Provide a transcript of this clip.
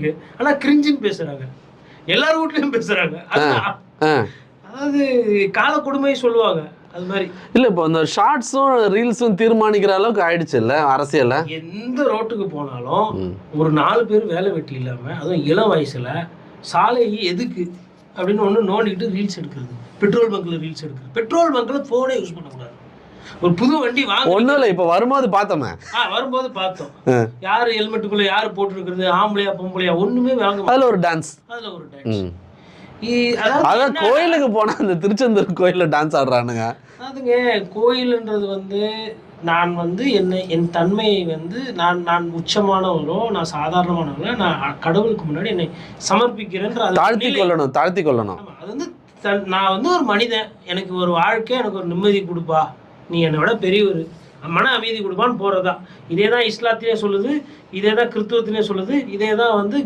இருக்கு. ஆனா கிரிஞ்சுன்னு பேசுறாங்க. எல்லார் வீட்லயும் பேசுறாங்க. அதாவது கால கொடுமை சொல்லுவாங்க. அது மாதிரி இல்ல இப்போ அந்த ஷார்ட்ஸும் ரீல்ஸும் தீர்மானிக்கிற அளவுக்கு ஆயிடுச்சு இல்ல அரசியல்ல. எந்த ரோட்டுக்கு போனாலும் ஒரு 4 பேர் வேலை வெட்டி இல்லாம, அதுவும் இளம் வயசுல சாலை எதுக்கு அப்படின்னு ஒன்று நோண்டிக்கிட்டு ரீல்ஸ் எடுக்கிறது. பெட்ரோல் பங்க்ல ரீல்ஸ் எடுக்கிறது. பெட்ரோல் பங்க்ல போனே யூஸ் பண்ணக்கூடாது. ஒரு புது வண்டி வாங்க ஒன்றும் இல்லை. இப்போ வரும்போது பார்த்தோமே, வரும்போது பார்த்தோம். யார் ஹெல்மெட்டுக்குள்ள யார் போட்டுருக்கிறது, ஆம்பளையா பொம்பளையா ஒண்ணுமே வாங்க. அதில் ஒரு டான்ஸ், அதான் கோயிலுக்கு போனா அந்த திருச்செந்தூர் கோயிலில் டான்ஸ் ஆடுறானுங்க. அதாவதுங்க கோயில்ன்றது வந்து நான் வந்து என் தன்மையை வந்து நான் உச்சமானவரோ நான் சாதாரணமானவரோ நான் கடவுளுக்கு முன்னாடி என்னை சமர்ப்பிக்கிறேன்ற தாழ்த்தி கொள்ளணும். அது வந்து நான் வந்து ஒரு மனிதன், எனக்கு ஒரு வாழ்க்கை, எனக்கு ஒரு நிம்மதி கொடுப்பா, நீ என்னை விட பெரியவர், மன அமைதி கொடுப்பான்னு போறதா. இதே தான் இஸ்லாத்திலே சொல்லுது, இதே தான் கிறிஸ்துவத்திலே சொல்லுது, இதே தான் வந்து